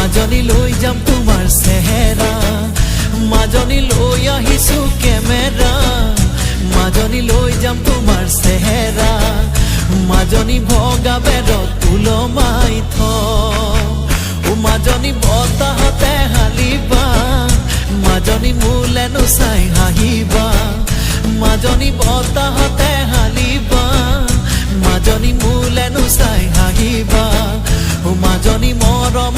মাজনী লৈ যাম তোমাৰ চেহেৰা মাজনী লৈ আহিছো কেমেৰা মাজনী লৈ যাম তোমাৰ চেহেৰা মাজনী ভগা বেৰত ওলমাই থ মাজনী বতাহতে হালিবা মাজনী মোলেনো চাই হাঁহিবা মাজনী বতাহতে হালিবা মাজনী মোলেনো চাই হাঁহিবা মাজনী মৰম